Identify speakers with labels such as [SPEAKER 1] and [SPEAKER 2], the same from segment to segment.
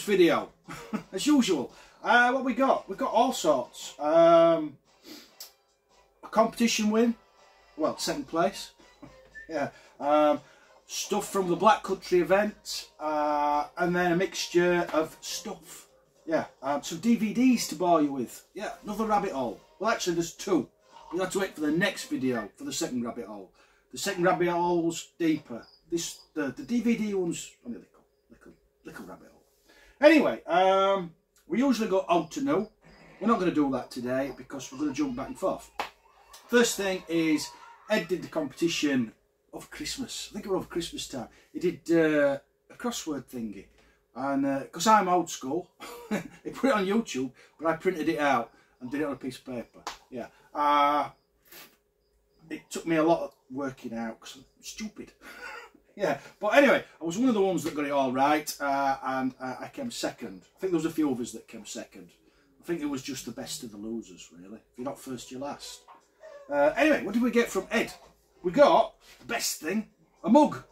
[SPEAKER 1] much video, as usual. What we got? We've got all sorts. A competition win. Well, second place. Yeah. Stuff from the Black Country event. And then a mixture of stuff. Yeah. Some DVDs to bore you with. Yeah. Another rabbit hole. Well, actually, there's two. You'll have to wait for the next video for the second rabbit hole. The second rabbit hole's deeper. The DVD one's only little rabbit hole. Anyway, we usually go out to new. We're not going to do that today because we're going to jump back and forth. First thing is, Ed did the competition over Christmas. I think it was over Christmas time. He did a crossword thingy. And because I'm old school, he put it on YouTube, but I printed it out and did it on a piece of paper. Yeah. It took me a lot of working out because I'm stupid. Yeah, but anyway, I was one of the ones that got it all right, and I came second. I think there was a few others that came second. I think it was just the best of the losers, really. If you're not first, you're last. Anyway, what did we get from Ed? We got, the best thing, a mug.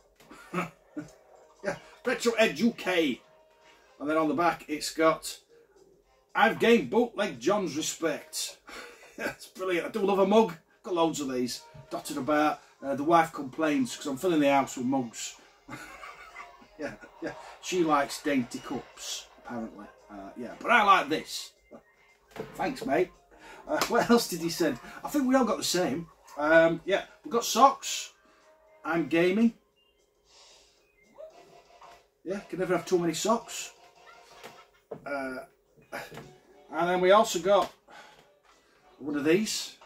[SPEAKER 1] Yeah, Retro Ed UK. And then on the back, it's got, I've gained bootleg John's respect. That's brilliant. I do love a mug. Got loads of these dotted about. The wife complains because I'm filling the house with mugs. Yeah. She likes dainty cups, apparently. Yeah, but I like this. Thanks, mate. What else did he send? I think we all got the same. Yeah, we've got socks. I'm gaming. Yeah, can never have too many socks. And then we also got one of these.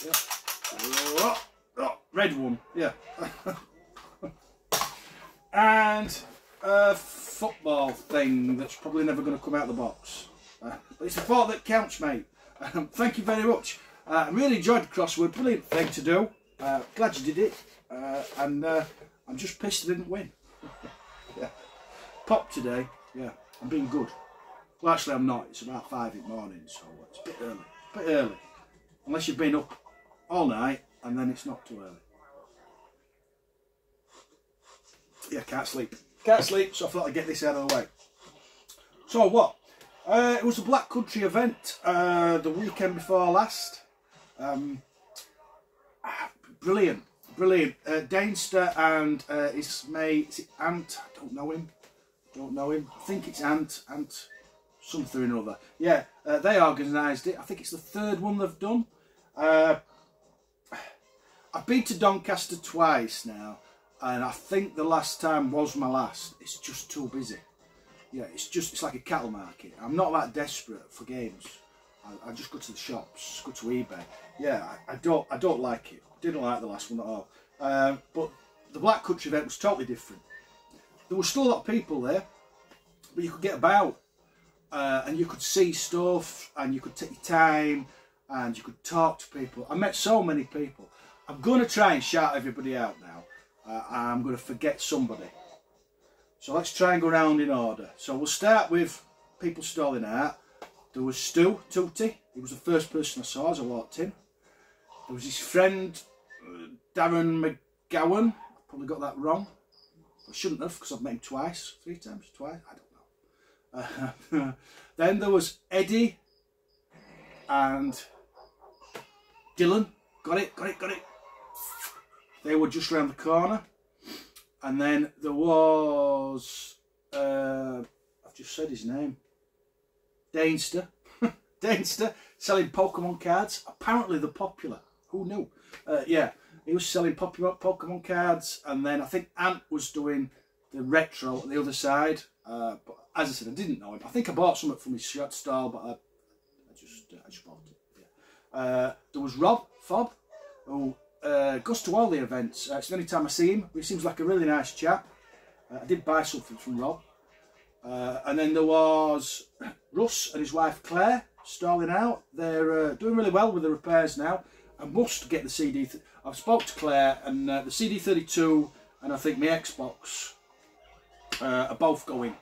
[SPEAKER 1] Yeah. Oh, red one, yeah. And a football thing that's probably never going to come out of the box. But it's the thought that counts, mate. Thank you very much. I really enjoyed the crossword. Brilliant thing to do. Glad you did it. And I'm just pissed I didn't win. Yeah. Pop today. Yeah, I'm being good. Well, actually, I'm not. It's about 5 in the morning, so it's a bit early. A bit early. Unless you've been up all night, and then it's not too early. Yeah, can't sleep. Can't sleep, so I thought I'd get this out of the way. So what? It was a Black Country event the weekend before last. Brilliant. Dainster and his mate, is it Ant? I don't know him. I think it's Ant something or other. Yeah, they organised it. I think it's the third one they've done. I've been to Doncaster twice now, and I think the last time was my last. It's just too busy. Yeah, it's like a cattle market. I'm not that desperate for games. I just go to the shops, go to eBay. Yeah, I don't like it. Didn't like the last one at all. But the Black Country event was totally different. There was still a lot of people there, but you could get about, and you could see stuff, and you could take your time, and you could talk to people. I met so many people. I'm going to try and shout everybody out now. I'm going to forget somebody. So let's try and go round in order. So we'll start with people stalling out. There was Stu Tootie. He was the first person I saw as I walked in. There was his friend Darren McGowan. I probably got that wrong. I shouldn't have, because I've met him twice. 3 times? Twice? I don't know. Then there was Eddie and Dylan. Got it. They were just round the corner. And then there was, I've just said his name, Dainster. Dainster, selling Pokemon cards. Apparently they're popular. Who knew? Yeah, he was selling Pokemon cards. And then I think Ant was doing the retro at the other side. But as I said, I didn't know him. I think I bought something from his shirt stall, but I just bought it. Yeah. There was Rob Fob, who goes to all the events. It's the only time I see him. He seems like a really nice chap. I did buy something from Rob. And then there was Russ and his wife Claire stalling out. They're doing really well with the repairs now. I must get the CD. I've spoke to Claire, and the CD32 and I think my Xbox are both going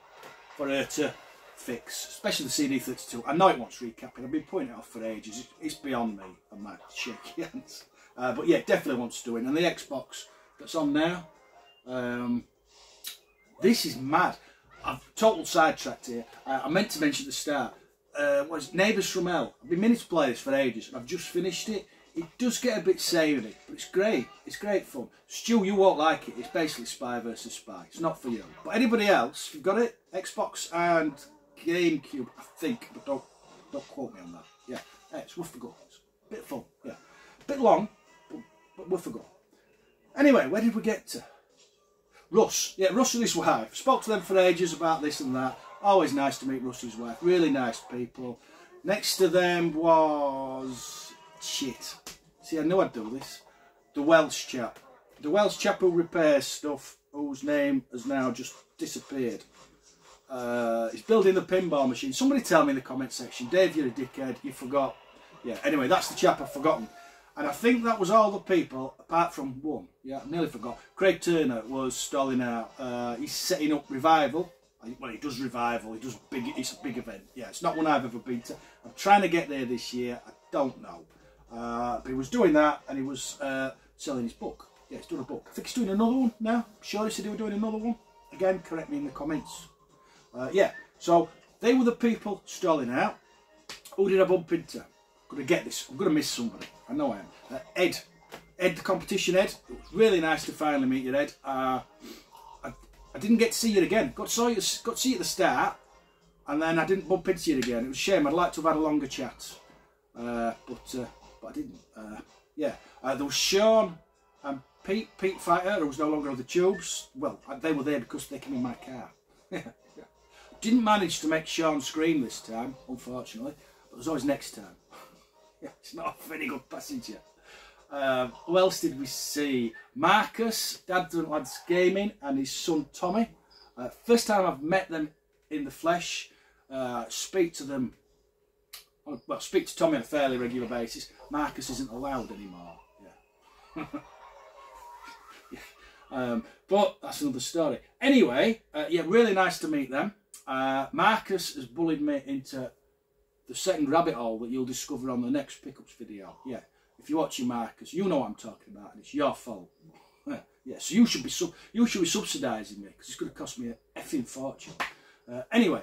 [SPEAKER 1] for her to fix, especially the CD32. I know it wants recapping. I've been putting it off for ages. It's beyond me and my shaky hands. But yeah, definitely wants to do it. And the Xbox that's on now, this is mad. I've total sidetracked here. I meant to mention at the start. Neighbours from Hell. I've been meaning to play this for ages, and I've just finished it. It does get a bit samey, but it's great. It's great fun. Stu, you won't like it. It's basically spy versus spy. It's not for you. But anybody else, if you've got it, Xbox and GameCube, I think, but don't quote me on that. Yeah, it's worth a go. It's a bit fun. Yeah, a bit long, but worth a go. Anyway, where did we get to? Russ. Yeah, Russ and his wife. Spoke to them for ages about this and that. Always nice to meet Russ's wife. Really nice people. Next to them was... shit. See, I knew I'd do this. The Welsh chap. The Welsh chap who repairs stuff, whose name has now just disappeared. He's building the pinball machine. Somebody tell me in the comment section. Dave, you're a dickhead. You forgot. Yeah, anyway, that's the chap I've forgotten. And I think that was all the people, apart from one. Yeah, I nearly forgot. Craig Turner was stalling out. He's setting up Revival. Well, he does Revival. He does big. It's a big event. Yeah, it's not one I've ever been to. I'm trying to get there this year. I don't know. But he was doing that, and he was selling his book. Yeah, he's doing a book. I think he's doing another one now. I'm sure he said he was doing another one. Again, correct me in the comments. Yeah, so they were the people stalling out. Who did I bump into? I'm going to get this. I'm going to miss somebody. I know I am. Ed, the competition Ed. It was really nice to finally meet you, Ed. I didn't get to see you again. Got to see you at the start, and then I didn't bump into you again. It was a shame. I'd like to have had a longer chat, but I didn't. Yeah, there was Sean and Pete Fighter, who was no longer on the tubes. Well, they were there because they came in my car. Didn't manage to make Sean scream this time, unfortunately, but there's always next time. Yeah, it's not a very good passenger. Who else did we see? Marcus, Dad and Lads Gaming, and his son Tommy. First time I've met them in the flesh. Speak to them. Well, speak to Tommy on a fairly regular basis. Marcus isn't allowed anymore. Yeah. Yeah. But that's another story. Anyway, yeah, really nice to meet them. Marcus has bullied me into the second rabbit hole that you'll discover on the next pickups video. Yeah, if you're watching Marcus, you know what I'm talking about, and it's your fault. Yeah, so you should be subsidising me because it's going to cost me an effing fortune. Anyway,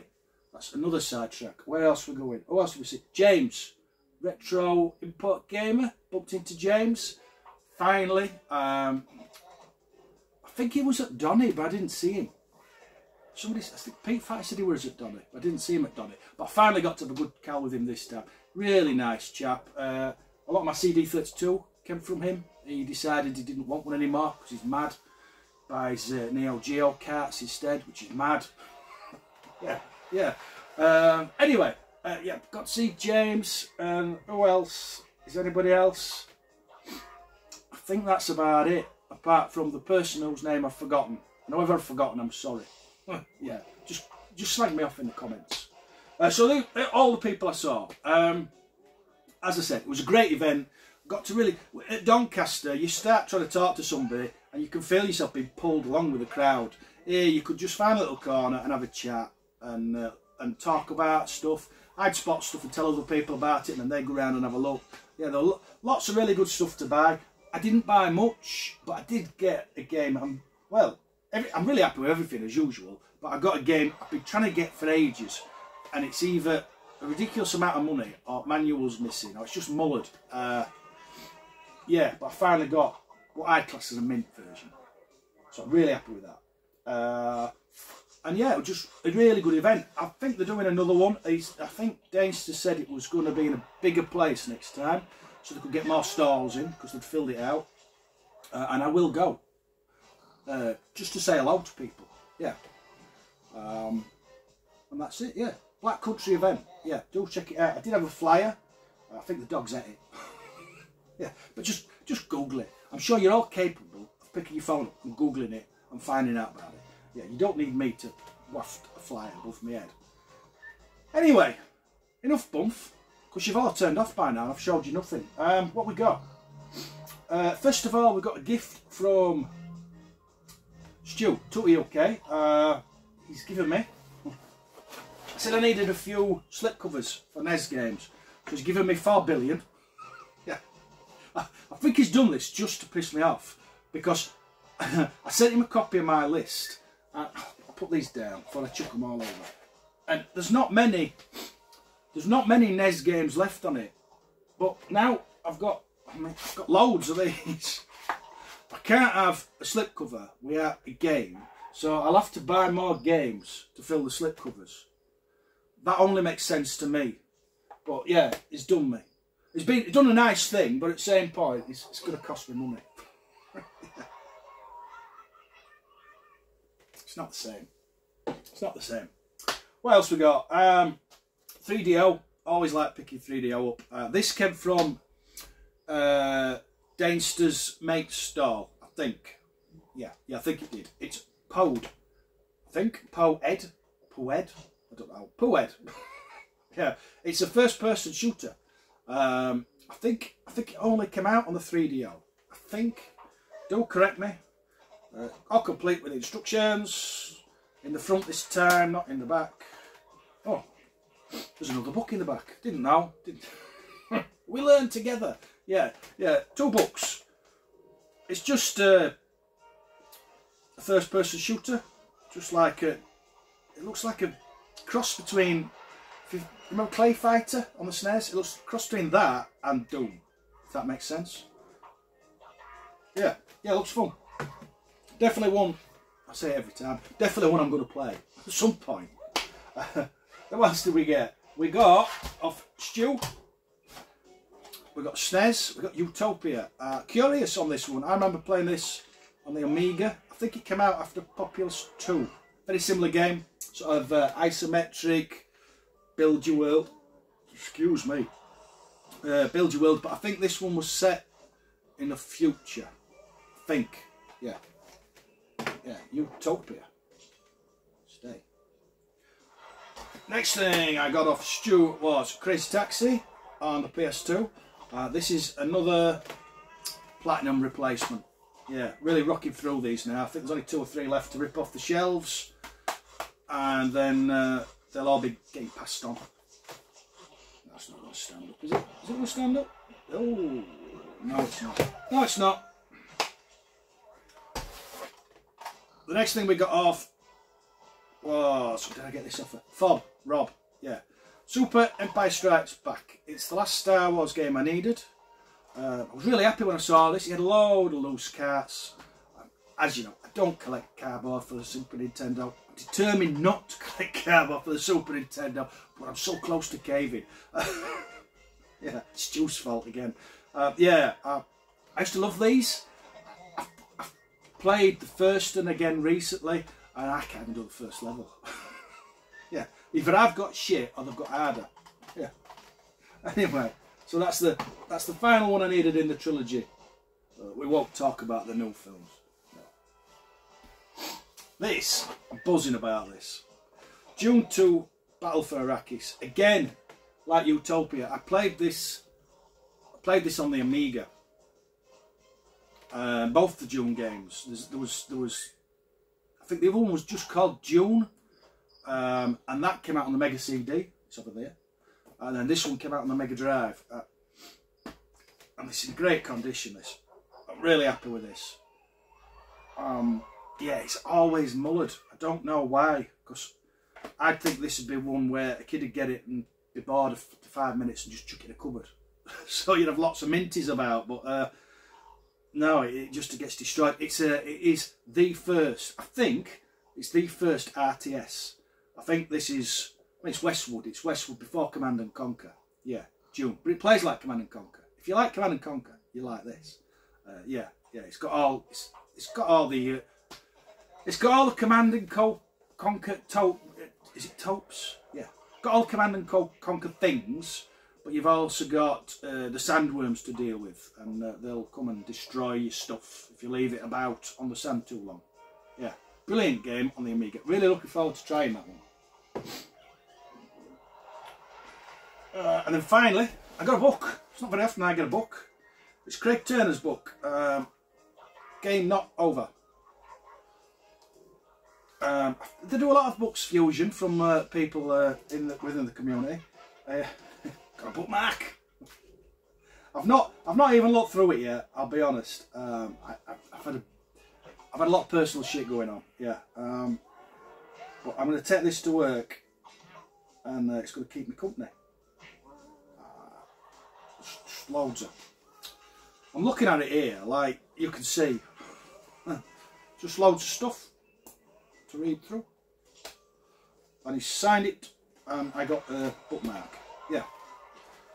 [SPEAKER 1] that's another sidetrack. Where else are we going? Who else did we see? James, Retro Import Gamer. Bumped into James. Finally, I think he was at Donny, but I didn't see him. I think Pete Fight said he was at Donny. I didn't see him at Donny, but I finally got to have a good cow with him this time. Really nice chap. A lot of my CD32 came from him. He decided he didn't want one anymore because he's mad. Buys Neo Geo carts instead, which is mad. Yeah. Anyway, yeah, got to see James. Who else? Is anybody else? I think that's about it. Apart from the person whose name I've forgotten. And whoever I've forgotten, I'm sorry. Yeah, just slag me off in the comments. So all the people I saw. As I said, it was a great event. Got to really at Doncaster. You start trying to talk to somebody, and you can feel yourself being pulled along with the crowd. Here, you could just find a little corner and have a chat and talk about stuff. I'd spot stuff and tell other people about it, and then they'd go around and have a look. Yeah, there were lots of really good stuff to buy. I didn't buy much, but I did get a game. I'm really happy with everything as usual, but I got a game I've been trying to get for ages, and it's either a ridiculous amount of money or manuals missing, or it's just mullered. Yeah, but I finally got what I'd class as a mint version, so I'm really happy with that. And yeah, it was just a really good event. I think they're doing another one. I think Dainster said it was going to be in a bigger place next time, so they could get more stalls in because they'd filled it out. And I will go. Just to say hello to people. Yeah. And that's it, yeah. Black Country event. Yeah, do check it out. I did have a flyer. I think the dogs ate it. Yeah, but just Google it. I'm sure you're all capable of picking your phone up and Googling it and finding out about it. Yeah, you don't need me to waft a flyer above my head. Anyway, enough bumf, because you've all turned off by now and I've showed you nothing. What we got? First of all, we got a gift from Stu, Tutty, okay. He's given me. I said I needed a few slip covers for NES games, so he's given me 4 billion. Yeah, I think he's done this just to piss me off, because I sent him a copy of my list. I put these down before I chuck them all over. And there's not many NES games left on it. But now I've got loads of these. I can't have a slipcover without a game, so I'll have to buy more games to fill the slipcovers. That only makes sense to me. But yeah, it's done me. It's done a nice thing, but at the same point, it's going to cost me money. It's not the same. It's not the same. What else we got? 3DO. Always like picking 3DO up. This came from Dainster's mate's stall, I think. Yeah, I think it did. It's Poed. I think Poed. I don't know. Poed. Yeah, it's a first-person shooter. I think it only came out on the 3DO. I think. Don't correct me. All complete with instructions. In the front this time, not in the back. Oh, there's another book in the back. Didn't know. We learn together. Yeah. 2 books. It's just a first-person shooter. Just like it looks like a cross between. If you remember Clay Fighter on the SNES? It looks a cross between that and Doom. If that makes sense. Yeah, it looks fun. Definitely one. I say it every time. Definitely one I'm going to play at some point. What else did we get? We got off Stu. We got SNES. We got Utopia. Curious on this one. I remember playing this on the Amiga. I think it came out after Populous 2. Very similar game. Sort of isometric. Build your world. Excuse me. Build your world. But I think this one was set in the future. I think. Yeah. Utopia. Stay. Next thing I got off Stu was Crazy Taxi on the PS2. This is another platinum replacement. Yeah, really rocking through these now. I think there's only 2 or 3 left to rip off the shelves, and then they'll all be getting passed on. That's not going to stand up, is it? Is it going to stand up? Oh, no it's not. No it's not. The next thing we got off was, did I get this off? Rob, yeah. Super Empire Strikes Back. It's the last Star Wars game I needed. I was really happy when I saw this. He had a load of loose carts. As you know, I don't collect cardboard for the Super Nintendo. I'm determined not to collect cardboard for the Super Nintendo, but I'm so close to caving. Yeah, it's Stu's fault again. I used to love these. I've played the first and again recently, and I can't even do the first level. Yeah, either I've got shit or they've got harder. Yeah. Anyway, so that's the final one I needed in the trilogy. We won't talk about the new films. No. This, I'm buzzing about this. Dune 2 Battle for Arrakis. Again, like Utopia, I played this on the Amiga. Both the Dune games. There was I think the other one was just called Dune. And that came out on the Mega CD, it's over there, and then this one came out on the Mega Drive, and it's in great condition. This, I'm really happy with this. Yeah, it's always mullered. I don't know why, because I'd think this would be one where a kid would get it and be bored after 5 minutes and just chuck it in a cupboard. So you'd have lots of minties about, but no, it just gets destroyed. It is the first, I think it's the first RTS. I think this is, it's Westwood. It's Westwood before Command and Conquer. Yeah, Dune. But it plays like Command and Conquer. If you like Command and Conquer, you like this. Yeah. It's got all. It's got all the. It's got all the Command and Conquer. Is it topes? Yeah. Got all Command and Conquer things, but you've also got the sandworms to deal with, and they'll come and destroy your stuff if you leave it about on the sand too long. Yeah. Brilliant game on the Amiga. Really looking forward to trying that one. And then finally, I got a book. It's not very often I get a book. It's Craig Turner's book, Game Not Over. They do a lot of books fusion from people within the community. Got a bookmark. I've not even looked through it yet. I'll be honest. I've had a lot of personal shit going on. Yeah. But I'm going to take this to work, and it's going to keep me company. Just loads of. I'm looking at it here, like you can see, just loads of stuff to read through. And he signed it, and I got a bookmark. Yeah.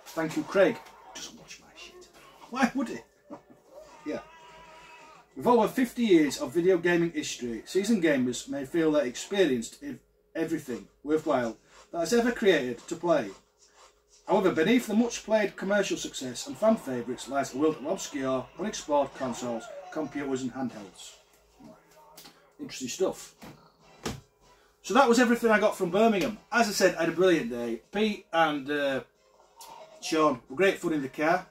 [SPEAKER 1] Thank you, Craig. Doesn't watch my shit. Why would he? Yeah. With over 50 years of video gaming history, seasoned gamers may feel they're experienced in everything worthwhile that has ever created to play. However, beneath the much played commercial success and fan favourites lies a world of obscure, unexplored consoles, computers and handhelds. Interesting stuff. So that was everything I got from Birmingham. As I said, I had a brilliant day. Pete and Sean were great fun in the car.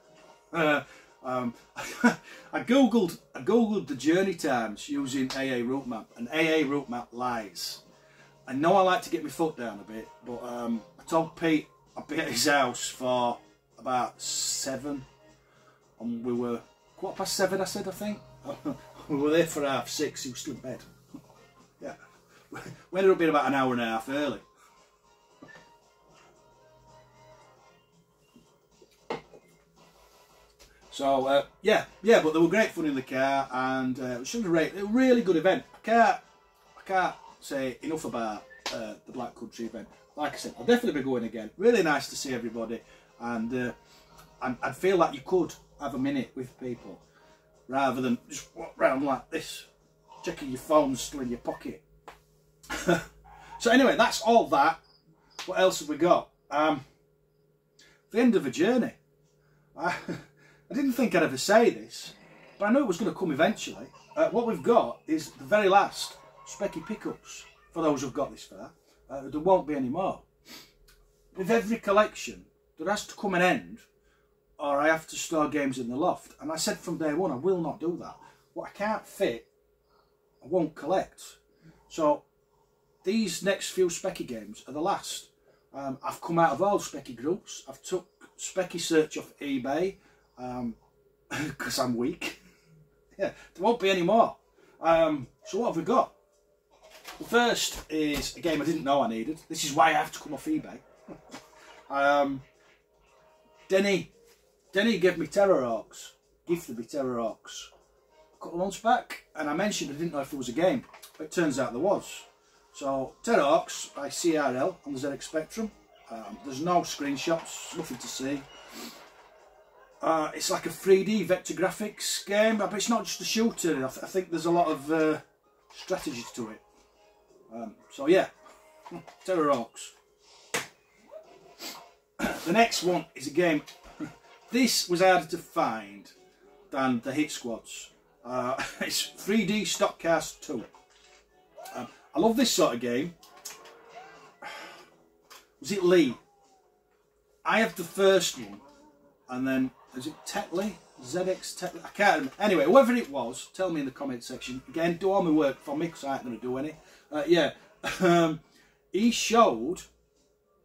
[SPEAKER 1] I googled the journey times using AA route map, and AA route map lies. I know I like to get my foot down a bit, but I told Pete I'd be at his house for about 7, and we were 7:15. I said, I think we were there for 6:30. He was still in bed. Yeah, we ended up being about an hour and a half early. So yeah, but they were great fun in the car, and it was a really good event. I can't say enough about the Black Country event. Like I said, I'll definitely be going again. Really nice to see everybody, and I'd feel like you could have a minute with people rather than just walk around like this, checking your phone still in your pocket. So anyway, that's all that. What else have we got? The end of a journey. I didn't think I'd ever say this, but I knew it was going to come eventually. What we've got is the very last Specky pickups, for those who've got this far. There won't be any more. With every collection, there has to come an end, or I have to store games in the loft. And I said from day one, I will not do that. What I can't fit, I won't collect. So these next few Specky games are the last. I've come out of all Specky groups. I've took Specky search off eBay, because I'm weak. Yeah, there won't be any more. So what have we got? The first is a game I didn't know I needed. This is why I have to come off eBay. Denny gave me Terrorhawks, gifted me Terrorhawks a couple of months back, and I mentioned I didn't know if there was a game, but it turns out there was. So Terrorhawks by CRL on the ZX Spectrum. There's no screenshots, nothing to see. It's like a 3D vector graphics game, but it's not just a shooter. I think there's a lot of strategy to it. So yeah, Terrorhawks. The next one is a game. This was harder to find than the Hit Squads. It's 3D Stockcast 2. I love this sort of game. Was it Lee? I have the first one, and then is it Tetley? ZX Tetley? I can't remember. Anyway, whoever it was, tell me in the comment section. Again, do all my work for me because I ain't going to do any. Yeah, he showed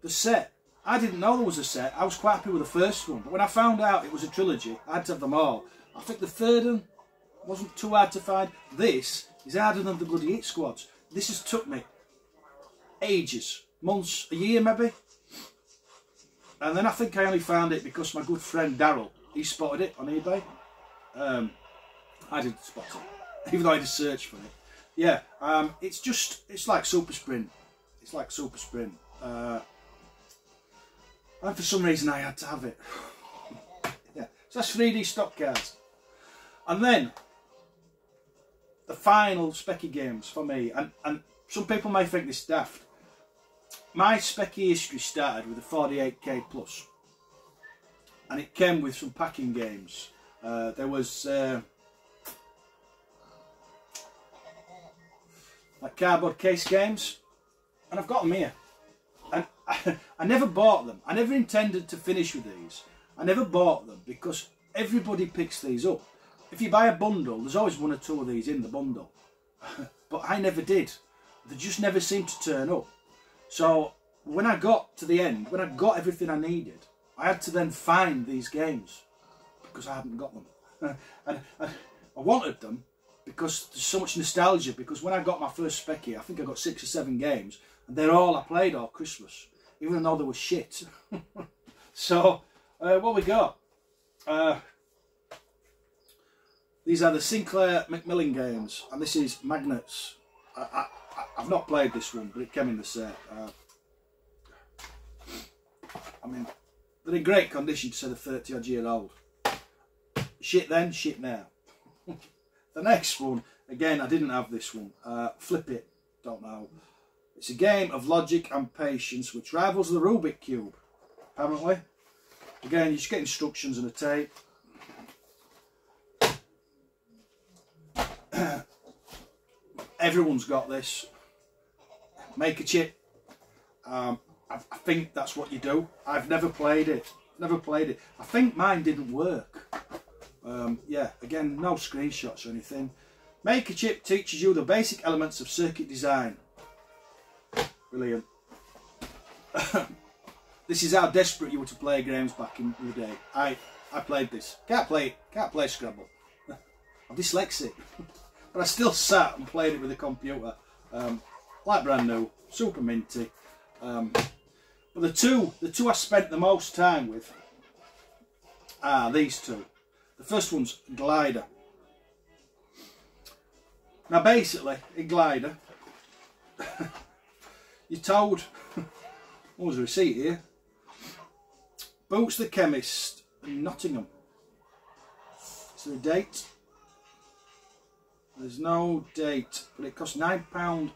[SPEAKER 1] the set. I didn't know there was a set. I was quite happy with the first one, but when I found out it was a trilogy, I had to have them all. I think the third one wasn't too hard to find. This is harder than the bloody Hit Squads. This has took me ages, months, a year maybe. And then I think I only found it because my good friend Daryl, he spotted it on eBay. I didn't spot it, even though I just searched for it. Yeah, it's like Super Sprint. It's like Super Sprint. And for some reason I had to have it. Yeah, so that's 3D stock cards. And then the final Specky games for me, and some people may think this daft. My Specky history started with a 48k plus, and it came with some packing games. There was like cardboard case games, and I've got them here. And I never bought them. I never intended to finish with these. I never bought them because everybody picks these up. If you buy a bundle, there's always one or two of these in the bundle. But I never did. They just never seemed to turn up. So when I got to the end, when I got everything I needed, I had to then find these games because I hadn't got them. And I wanted them, because there's so much nostalgia. Because when I got my first Specky, I think I got 6 or 7 games, and they're all I played all Christmas, even though they were shit. So, what we got? These are the Sinclair Macmillan games, and this is Magnets. I've not played this one, but it came in the set. I mean, they're in great condition to say they're 30 odd year old. Shit then, shit now. The next one, again, I didn't have this one. Flip It, don't know. It's a game of logic and patience which rivals the Rubik Cube, apparently. Again, you just get instructions and a tape. Everyone's got this. Make a chip. I think that's what you do. I've never played it. Never played it. I think mine didn't work. Yeah, again, no screenshots or anything. Make a chip teaches you the basic elements of circuit design. Brilliant. This is how desperate you were to play games back in the day. I played this. Can't play Scrabble. I'm dyslexic. But I still sat and played it with a computer. Like brand new, super minty. But the two I spent the most time with are these two. The first one's Glider. Now basically, in Glider, you're told, what was the receipt here? Boots the Chemist in Nottingham. Is there a date? There's no date, but it costs £9.95.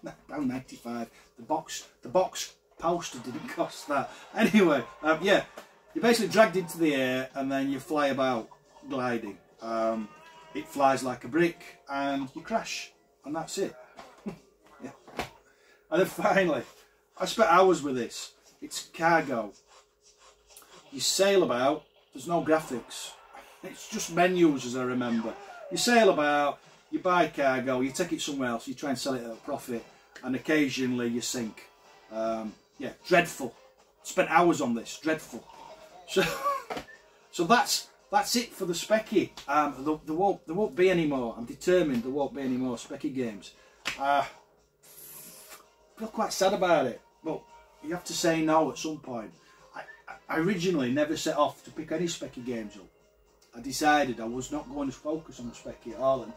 [SPEAKER 1] £9.95. The box poster didn't cost that. Anyway, yeah, you're basically dragged into the air and then you fly about gliding. It flies like a brick and you crash, and that's it. Yeah. And then finally, I spent hours with this. It's cargo. You sail about. There's no graphics. It's just menus, as I remember. You sail about, you buy cargo, you take it somewhere else, you try and sell it at a profit, and occasionally you sink. Yeah, dreadful. Spent hours on this, dreadful. So that's it for the Specky. There won't be any more. I'm determined there won't be any more Specky games. I feel quite sad about it, but you have to say no at some point. I originally never set off to pick any Specky games up. I decided I was not going to focus on the Specky at all, and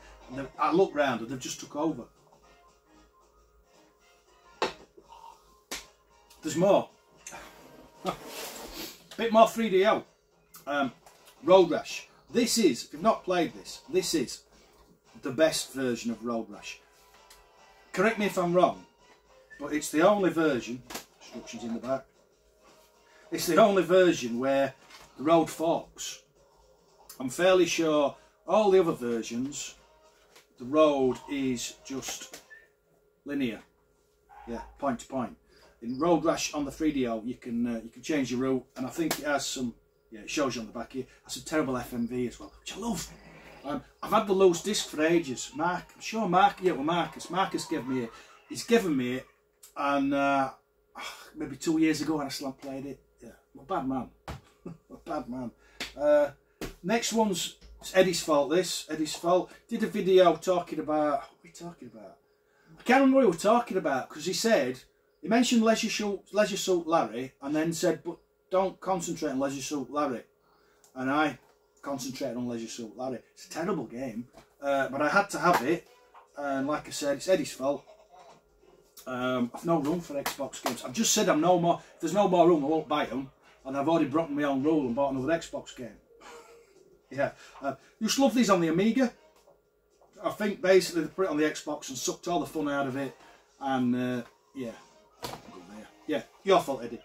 [SPEAKER 1] I looked round and they've just took over. There's more. Bit more 3DO. Road Rash. This is, if you've not played this, this is the best version of Road Rash. Correct me if I'm wrong, but it's the only version, instructions in the back, it's the only version where the road forks. I'm fairly sure all the other versions, the road is just linear, yeah, point to point. In Road Rash on the 3DO, you can change your route, and I think it has some. Yeah, it shows you on the back here. It has some terrible FMV as well, which I love. I've had the loose disc for ages. I'm sure Marcus. Marcus gave me it. He's given me it, and maybe 2 years ago, and I still haven't played it. Yeah, I'm a bad man. A bad man. Next one's Eddie's fault. Eddie's fault. Did a video talking about. What are we talking about? I can't remember what we were talking about, because he mentioned Leisure Suit Larry, and then said, but don't concentrate on Leisure Suit Larry. And I concentrated on Leisure Suit Larry. It's a terrible game, but I had to have it. And like I said, it's Eddie's fault. I've no room for Xbox games. I've just said if there's no more room, I won't buy them. And I've already broken my own rule and bought another Xbox game. Yeah, used to love these on the Amiga. I think basically they put it on the Xbox and sucked all the fun out of it. And yeah, yeah, your fault, Eddie.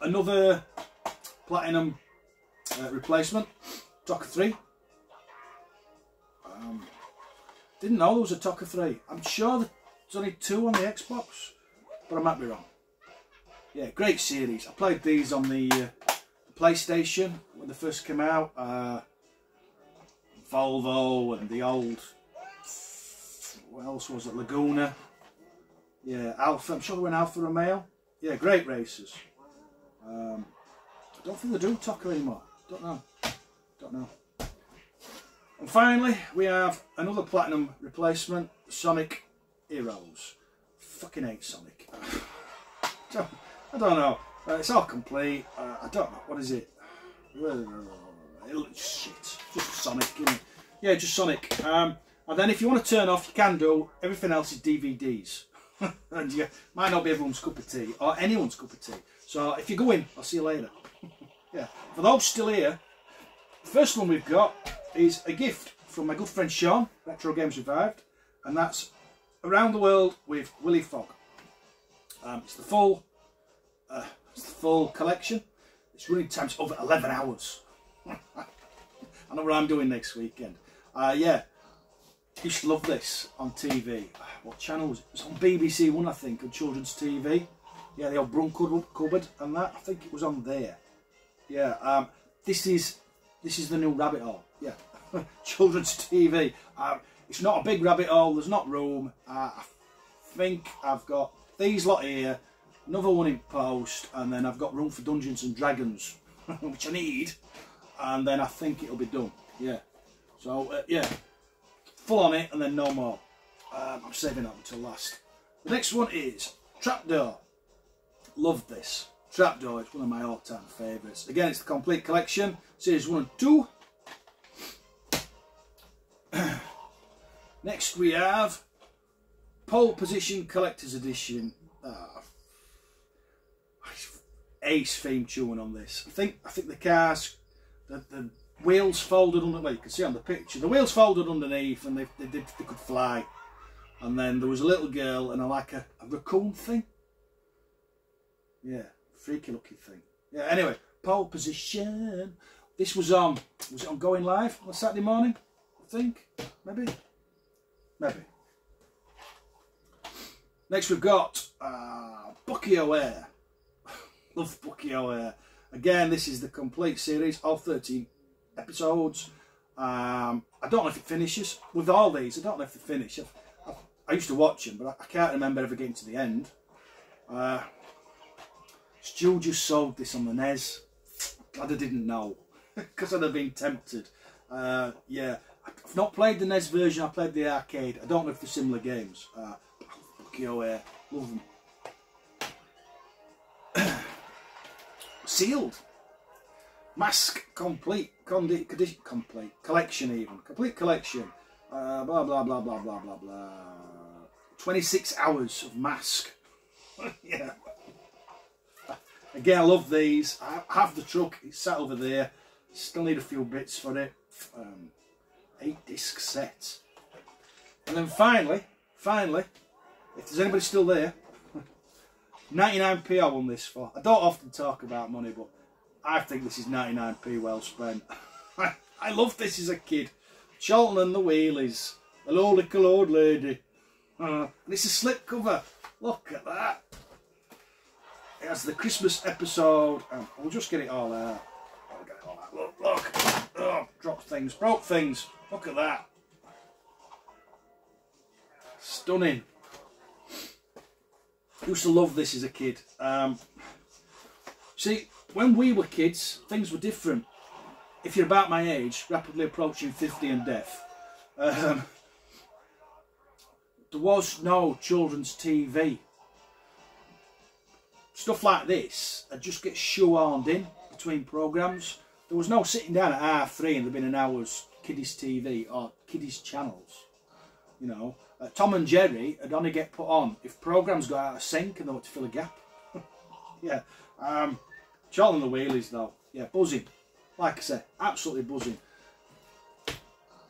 [SPEAKER 1] Another Platinum replacement, Tokka 3. Didn't know there was a Tokka 3. I'm sure there's only 2 on the Xbox, but I might be wrong. Yeah, great series. I played these on the PlayStation when they first came out. Volvo and the old, what else was it, Laguna. Yeah, Alpha, I'm sure they were in Alfa Romeo. Yeah, great races. I don't think they do Tokka anymore. Don't know. Don't know. And finally, we have another platinum replacement, Sonic Heroes. Fucking hate Sonic. I don't know. It's all complete. I don't know. What is it? Shit. Just Sonic, isn't it? Yeah, just Sonic. And then if you want to turn off, you can do. Everything else is DVDs. And yeah, might not be everyone's cup of tea, or anyone's cup of tea. So if you go in, I'll see you later. Yeah. For those still here, the first one we've got is a gift from my good friend Sean, Retro Games Revived, and that's Around the World with Willy Fogg. It's the full collection. It's running time's over 11 hours. I know what I'm doing next weekend. Yeah, used to love this on TV. What channel was it? It was on BBC One, I think, on children's TV. Yeah, the old Brun cupboard and that. I think it was on there. Yeah, this is the new rabbit hole. Yeah, children's TV. It's not a big rabbit hole. There's not room. I think I've got these lot here, another one in post, and then I've got room for Dungeons and Dragons, which I need, and then I think it'll be done. Yeah. So yeah, full on it, and then no more. I'm saving that until last. The next one is Trapdoor. Love this. Trapdoor, it's one of my all-time favourites. Again, it's the complete collection, series 1 and 2. Next we have Pole Position Collector's Edition. Ace theme tune on this. I think the cars, the wheels folded under. Well, you can see on the picture, the wheels folded underneath, and they could fly. And then there was a little girl and like a raccoon thing. Yeah, freaky looking thing. Yeah. Anyway, Pole Position. This was on Going Live on Saturday morning, I think. Maybe. Next we've got Bucky O'Hare. Love Bucky O'Hare. Again, this is the complete series, all 13 episodes. I don't know if it finishes. With all these, I don't know if they finish. I used to watch them, but I can't remember ever getting to the end. Stu just sold this on the NES. Glad I didn't know, because I'd have been tempted. Yeah, I've not played the NES version, I played the arcade. I don't know if they're similar games. Bucky O'Hare, love them. Sealed. Mask complete collection even. Complete collection. Blah blah blah blah blah blah blah. 26 hours of Mask. Yeah. Again, I love these. I have the truck, it's sat over there. Still need a few bits for it. 8-disc set. And then finally, if there's anybody still there, 99p I won this for. I don't often talk about money, but I think this is 99p well spent. I loved this as a kid. Charlton and the Wheelies. Hello, little old lady. And it's a slipcover. Look at that. It has the Christmas episode. We'll just get it all out. I'll get it all out. Look. Oh, dropped things. Broke things. Look at that. Stunning. Used to love this as a kid. See, when we were kids, things were different. If you're about my age, rapidly approaching 50 and deaf, there was no children's TV. Stuff like this, I'd just get shoehorned in between programmes. There was no sitting down at R3 and there'd been an hour's kiddies TV or kiddies channels. You know, Tom and Jerry would only get put on if programmes got out of sync and they were to fill a gap. Yeah. Charlton and the Wheelies though, yeah, buzzing. Like I said, absolutely buzzing.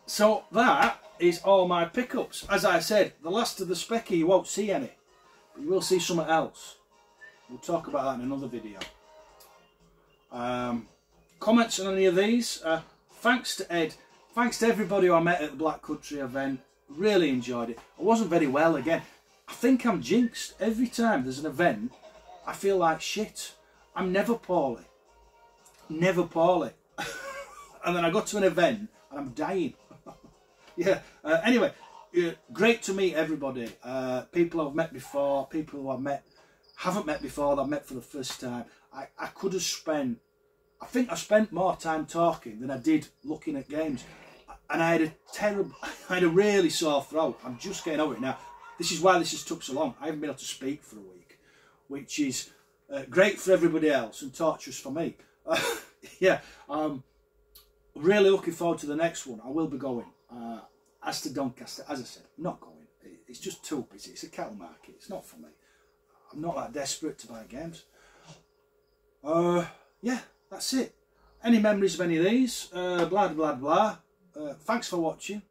[SPEAKER 1] So that is all my pickups. As I said, the last of the Specky, you won't see any. But you will see something else. We'll talk about that in another video. Comments on any of these? Thanks to Ed. Thanks to everybody who I met at the Black Country event. Really enjoyed it. I wasn't very well again. I think I'm jinxed. Every time there's an event, I feel like shit. I'm never poorly. Never poorly. And then I got to an event and I'm dying. Yeah. Anyway, great to meet everybody. People I've met before, people who haven't met before, that I've met for the first time. I could have spent I think I spent more time talking than I did looking at games, and I had a really sore throat. I'm just getting over it now. This is why this has took so long. I haven't been able to speak for a week, which is great for everybody else and torturous for me. Yeah, really looking forward to the next one. I will be going. As to Doncaster, as I said, I'm not going. It's just too busy. It's a cattle market. It's not for me. I'm not that desperate to buy games. Yeah, that's it. Any memories of any of these? Blah, blah, blah. Thanks for watching.